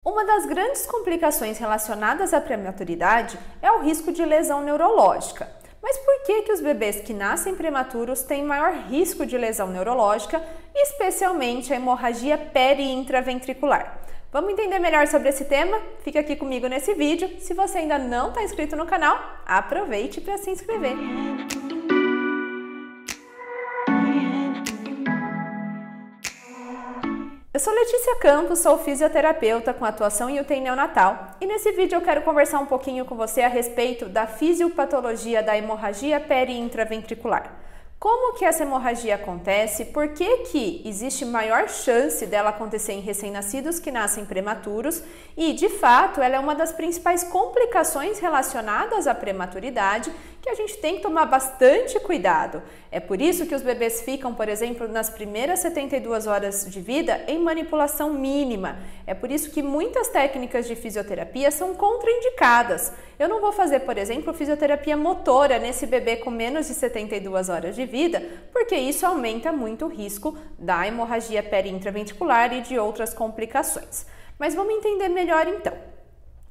Uma das grandes complicações relacionadas à prematuridade é o risco de lesão neurológica. Mas por que os bebês que nascem prematuros têm maior risco de lesão neurológica, especialmente a hemorragia peri-intraventricular? Vamos entender melhor sobre esse tema? Fica aqui comigo nesse vídeo. Se você ainda não está inscrito no canal, aproveite para se inscrever. Eu sou Letícia Campos, sou fisioterapeuta com atuação em UTI neonatal e nesse vídeo eu quero conversar um pouquinho com você a respeito da fisiopatologia da hemorragia peri-intraventricular. Como que essa hemorragia acontece? Por que existe maior chance dela acontecer em recém-nascidos que nascem prematuros? E, de fato, ela é uma das principais complicações relacionadas à prematuridade que a gente tem que tomar bastante cuidado. É por isso que os bebês ficam, por exemplo, nas primeiras 72 horas de vida em manipulação mínima. É por isso que muitas técnicas de fisioterapia são contraindicadas. Eu não vou fazer, por exemplo, fisioterapia motora nesse bebê com menos de 72 horas de vida, porque isso aumenta muito o risco da hemorragia peri-intraventricular e de outras complicações. Mas vamos entender melhor então.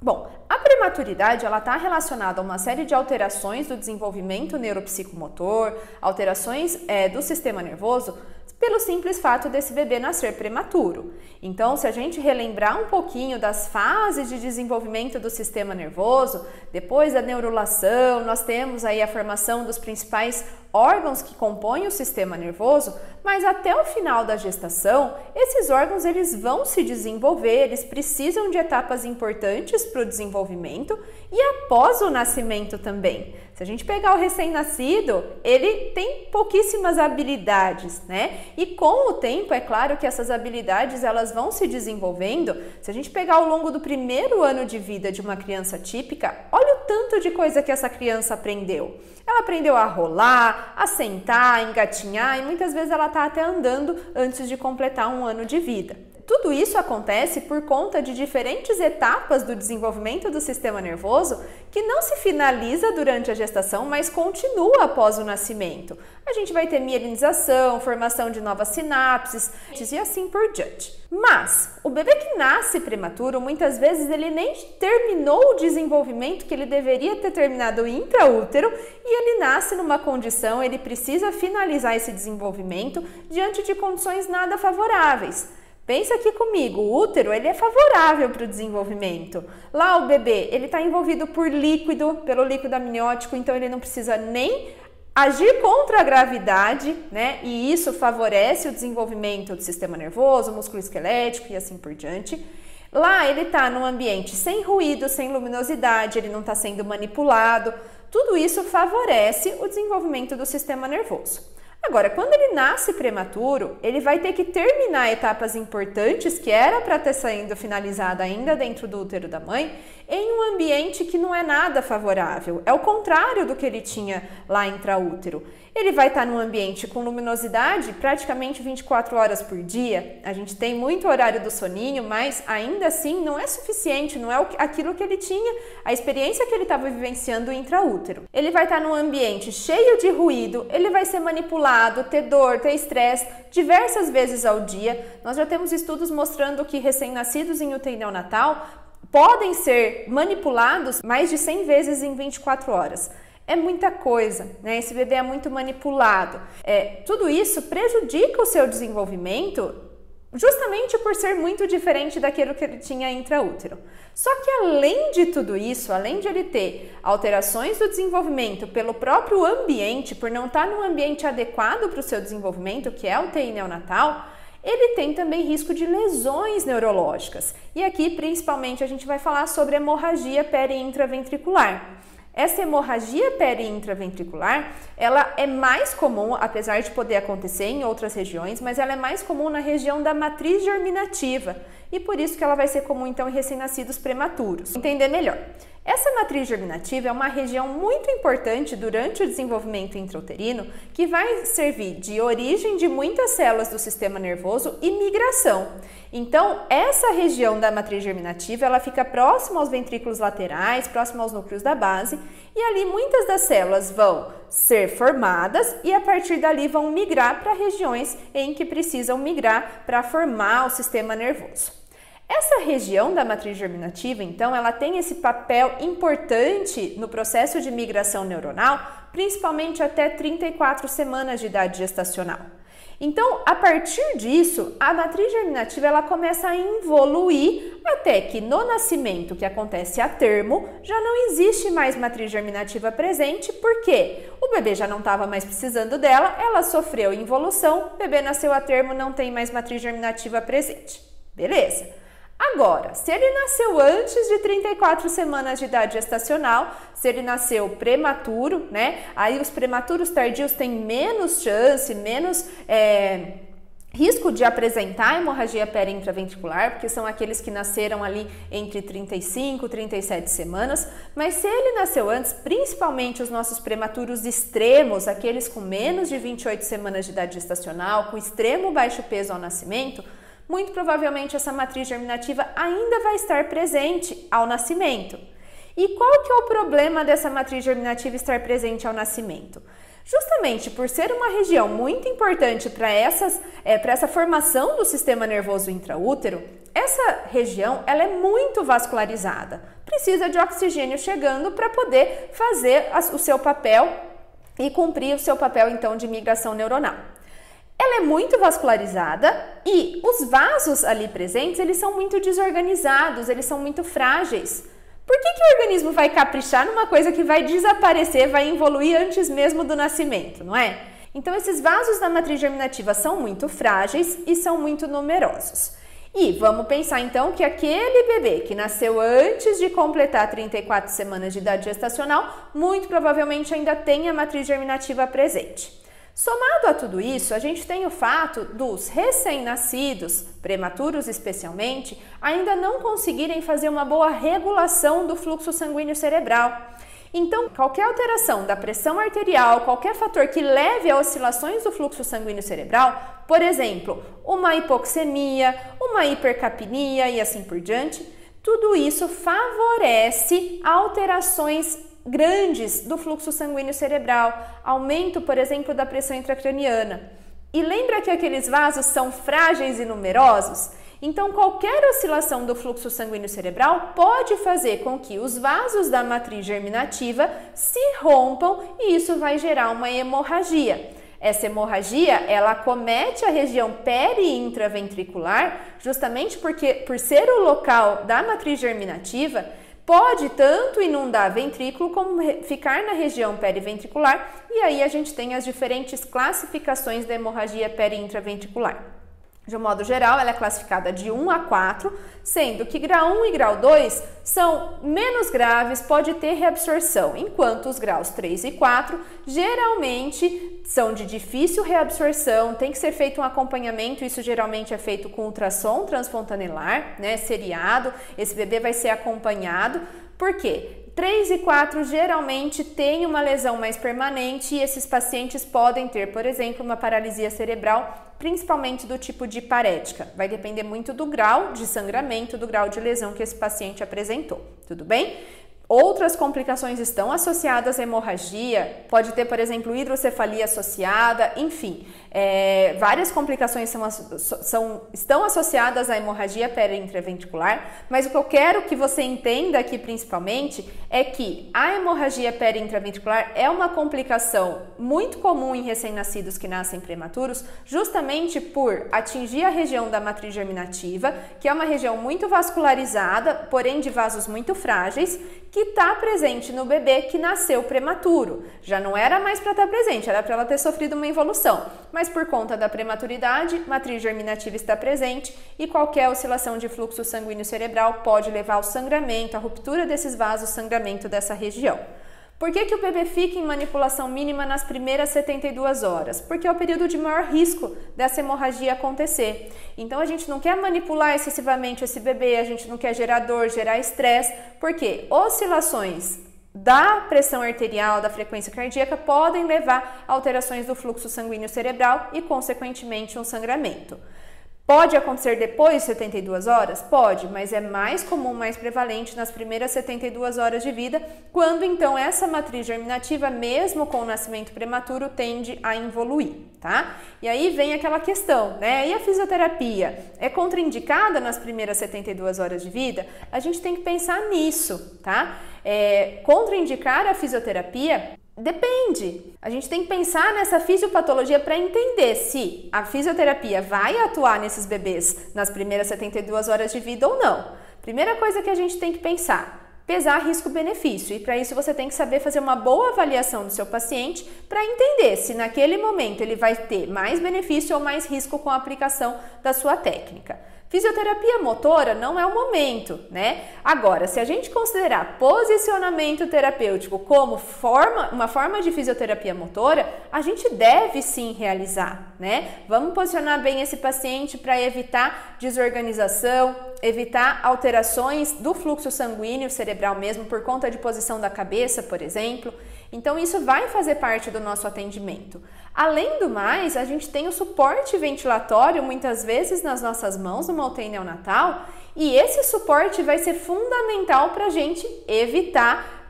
Bom, a prematuridade está relacionada a uma série de alterações do desenvolvimento neuropsicomotor, alterações do sistema nervoso, pelo simples fato desse bebê nascer prematuro. Então, se a gente relembrar um pouquinho das fases de desenvolvimento do sistema nervoso, depois da neurulação, nós temos aí a formação dos principais órgãos que compõem o sistema nervoso, mas até o final da gestação, esses órgãos eles vão se desenvolver, eles precisam de etapas importantes para o desenvolvimento e após o nascimento também. Se a gente pegar o recém-nascido, ele tem pouquíssimas habilidades, né? E com o tempo, é claro que essas habilidades elas vão se desenvolvendo. Se a gente pegar ao longo do primeiro ano de vida de uma criança típica, olha o tanto de coisa que essa criança aprendeu. Ela aprendeu a rolar, a sentar, a engatinhar e muitas vezes ela está até andando antes de completar um ano de vida. Tudo isso acontece por conta de diferentes etapas do desenvolvimento do sistema nervoso que não se finaliza durante a gestação, mas continua após o nascimento. A gente vai ter mielinização, formação de novas sinapses e assim por diante. Mas o bebê que nasce prematuro, muitas vezes ele nem terminou o desenvolvimento que ele deveria ter terminado intraútero e ele nasce numa condição, ele precisa finalizar esse desenvolvimento diante de condições nada favoráveis. Pensa aqui comigo, o útero ele é favorável para o desenvolvimento. Lá o bebê ele está envolvido por líquido, pelo líquido amniótico, então ele não precisa nem agir contra a gravidade, né? E isso favorece o desenvolvimento do sistema nervoso, músculo esquelético e assim por diante. Lá ele está num ambiente sem ruído, sem luminosidade, ele não está sendo manipulado. Tudo isso favorece o desenvolvimento do sistema nervoso. Agora, quando ele nasce prematuro, ele vai ter que terminar etapas importantes que era para ter sendo finalizada ainda dentro do útero da mãe, em um ambiente que não é nada favorável. É o contrário do que ele tinha lá intraútero. Ele vai estar num ambiente com luminosidade praticamente 24 horas por dia. A gente tem muito horário do soninho, mas ainda assim não é suficiente, não é aquilo que ele tinha, a experiência que ele estava vivenciando intraútero. Ele vai estar num ambiente cheio de ruído, ele vai ser manipulado, ter dor, ter estresse diversas vezes ao dia. Nós já temos estudos mostrando que recém-nascidos em UTI neonatal podem ser manipulados mais de 100 vezes em 24 horas. É muita coisa, né? Esse bebê é muito manipulado. Tudo isso prejudica o seu desenvolvimento justamente por ser muito diferente daquilo que ele tinha intraútero. Só que além de tudo isso, além de ele ter alterações do desenvolvimento pelo próprio ambiente, por não estar num ambiente adequado para o seu desenvolvimento, que é a UTI neonatal, ele tem também risco de lesões neurológicas. E aqui, principalmente, a gente vai falar sobre hemorragia peri-intraventricular. Essa hemorragia peri-intraventricular, ela é mais comum, apesar de poder acontecer em outras regiões, mas ela é mais comum na região da matriz germinativa e por isso que ela vai ser comum então em recém-nascidos prematuros. Entender melhor. Essa matriz germinativa é uma região muito importante durante o desenvolvimento intrauterino que vai servir de origem de muitas células do sistema nervoso e migração. Então, essa região da matriz germinativa, ela fica próxima aos ventrículos laterais, próxima aos núcleos da base, e ali muitas das células vão ser formadas e a partir dali vão migrar para regiões em que precisam migrar para formar o sistema nervoso. Essa região da matriz germinativa, então, ela tem esse papel importante no processo de migração neuronal, principalmente até 34 semanas de idade gestacional. Então, a partir disso, a matriz germinativa ela começa a evoluir até que no nascimento, que acontece a termo, já não existe mais matriz germinativa presente, porque o bebê já não estava mais precisando dela, ela sofreu involução, o bebê nasceu a termo, não tem mais matriz germinativa presente. Beleza? Agora, se ele nasceu antes de 34 semanas de idade gestacional, se ele nasceu prematuro, né? Aí os prematuros tardios têm menos chance, menos risco de apresentar hemorragia peri-intraventricular, porque são aqueles que nasceram ali entre 35 e 37 semanas, mas se ele nasceu antes, principalmente os nossos prematuros extremos, aqueles com menos de 28 semanas de idade gestacional, com extremo baixo peso ao nascimento, muito provavelmente essa matriz germinativa ainda vai estar presente ao nascimento. E qual que é o problema dessa matriz germinativa estar presente ao nascimento? Justamente por ser uma região muito importante para essa formação do sistema nervoso intraútero, essa região ela é muito vascularizada. Precisa de oxigênio chegando para poder fazer o seu papel e cumprir o seu papel então de migração neuronal. Ela é muito vascularizada e os vasos ali presentes, eles são muito desorganizados, eles são muito frágeis. Por que o organismo vai caprichar numa coisa que vai desaparecer, vai evoluir antes mesmo do nascimento, não é? Então, esses vasos da matriz germinativa são muito frágeis e são muito numerosos. E vamos pensar então que aquele bebê que nasceu antes de completar 34 semanas de idade gestacional, muito provavelmente ainda tem a matriz germinativa presente. Somado a tudo isso, a gente tem o fato dos recém-nascidos, prematuros especialmente, ainda não conseguirem fazer uma boa regulação do fluxo sanguíneo cerebral. Então, qualquer alteração da pressão arterial, qualquer fator que leve a oscilações do fluxo sanguíneo cerebral, por exemplo, uma hipoxemia, uma hipercapnia e assim por diante, tudo isso favorece alterações grandes do fluxo sanguíneo cerebral, aumento, por exemplo, da pressão intracraniana. E lembra que aqueles vasos são frágeis e numerosos? Então, qualquer oscilação do fluxo sanguíneo cerebral pode fazer com que os vasos da matriz germinativa se rompam e isso vai gerar uma hemorragia. Essa hemorragia, ela acomete a região peri-intraventricular, justamente porque, por ser o local da matriz germinativa, pode tanto inundar ventrículo como ficar na região periventricular e aí a gente tem as diferentes classificações da hemorragia peri-intraventricular. De um modo geral, ela é classificada de 1 a 4, sendo que grau 1 e grau 2 são menos graves, pode ter reabsorção, enquanto os graus 3 e 4 geralmente são de difícil reabsorção, tem que ser feito um acompanhamento, isso geralmente é feito com ultrassom transfontanelar, né, seriado, esse bebê vai ser acompanhado, por quê? 3 e 4 geralmente têm uma lesão mais permanente e esses pacientes podem ter, por exemplo, uma paralisia cerebral, principalmente do tipo de parética. Vai depender muito do grau de sangramento, do grau de lesão que esse paciente apresentou, tudo bem? Outras complicações estão associadas à hemorragia, pode ter, por exemplo, hidrocefalia associada, enfim, várias complicações estão associadas à hemorragia peri-intraventricular, mas o que eu quero que você entenda aqui principalmente é que a hemorragia peri-intraventricular é uma complicação muito comum em recém-nascidos que nascem prematuros, justamente por atingir a região da matriz germinativa, que é uma região muito vascularizada, porém de vasos muito frágeis, que está presente no bebê que nasceu prematuro. Já não era mais para estar presente, era para ela ter sofrido uma involução, mas por conta da prematuridade, matriz germinativa está presente e qualquer oscilação de fluxo sanguíneo cerebral pode levar ao sangramento, à ruptura desses vasos, sangramento dessa região. Por que o bebê fica em manipulação mínima nas primeiras 72 horas? Porque é o período de maior risco dessa hemorragia acontecer. Então a gente não quer manipular excessivamente esse bebê, a gente não quer gerar dor, gerar estresse, porque oscilações da pressão arterial, da frequência cardíaca podem levar a alterações do fluxo sanguíneo cerebral e, consequentemente, um sangramento. Pode acontecer depois de 72 horas? Pode, mas é mais comum, mais prevalente nas primeiras 72 horas de vida, quando então essa matriz germinativa, mesmo com o nascimento prematuro, tende a involuir, tá? E aí vem aquela questão, né? E a fisioterapia é contraindicada nas primeiras 72 horas de vida? A gente tem que pensar nisso, tá? Contraindicar a fisioterapia depende. A gente tem que pensar nessa fisiopatologia para entender se a fisioterapia vai atuar nesses bebês nas primeiras 72 horas de vida ou não. Primeira coisa que a gente tem que pensar, pesar risco-benefício, e para isso você tem que saber fazer uma boa avaliação do seu paciente para entender se naquele momento ele vai ter mais benefício ou mais risco com a aplicação da sua técnica. Fisioterapia motora não é o momento, né? Agora, se a gente considerar posicionamento terapêutico como uma forma de fisioterapia motora, a gente deve sim realizar, né? Vamos posicionar bem esse paciente para evitar desorganização, evitar alterações do fluxo sanguíneo cerebral mesmo por conta de posição da cabeça, por exemplo. Então, isso vai fazer parte do nosso atendimento. Além do mais, a gente tem o suporte ventilatório muitas vezes nas nossas mãos numa UTI neonatal, e esse suporte vai ser fundamental para a gente evitar,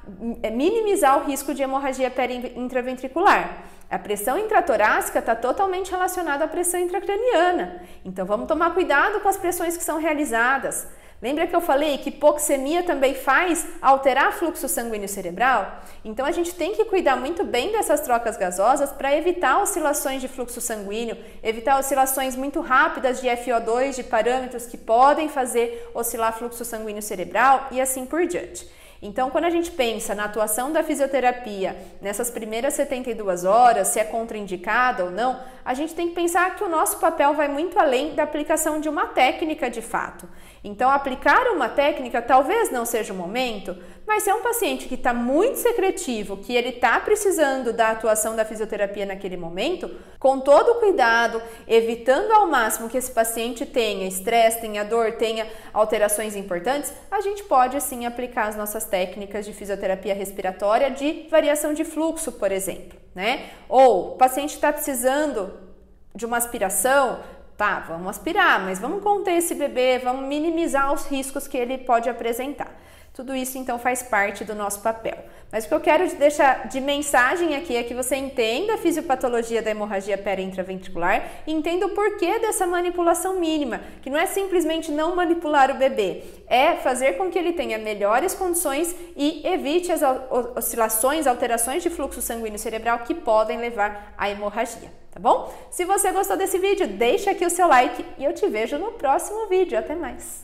minimizar o risco de hemorragia intraventricular. A pressão intratorácica está totalmente relacionada à pressão intracraniana, então vamos tomar cuidado com as pressões que são realizadas. Lembra que eu falei que hipoxemia também faz alterar fluxo sanguíneo cerebral? Então a gente tem que cuidar muito bem dessas trocas gasosas para evitar oscilações de fluxo sanguíneo, evitar oscilações muito rápidas de FO2, de parâmetros que podem fazer oscilar fluxo sanguíneo cerebral e assim por diante. Então, quando a gente pensa na atuação da fisioterapia nessas primeiras 72 horas, se é contraindicada ou não, a gente tem que pensar que o nosso papel vai muito além da aplicação de uma técnica de fato. Então, aplicar uma técnica talvez não seja o momento, mas se é um paciente que está muito secretivo, que ele está precisando da atuação da fisioterapia naquele momento, com todo o cuidado, evitando ao máximo que esse paciente tenha estresse, tenha dor, tenha alterações importantes, a gente pode sim aplicar as nossas técnicas de fisioterapia respiratória de variação de fluxo, por exemplo, né? Ou o paciente está precisando de uma aspiração, tá, vamos aspirar, mas vamos conter esse bebê, vamos minimizar os riscos que ele pode apresentar. Tudo isso, então, faz parte do nosso papel. Mas o que eu quero deixar de mensagem aqui é que você entenda a fisiopatologia da hemorragia peri-intraventricular e entenda o porquê dessa manipulação mínima, que não é simplesmente não manipular o bebê, é fazer com que ele tenha melhores condições e evite as oscilações, alterações de fluxo sanguíneo cerebral que podem levar à hemorragia, tá bom? Se você gostou desse vídeo, deixa aqui o seu like e eu te vejo no próximo vídeo. Até mais!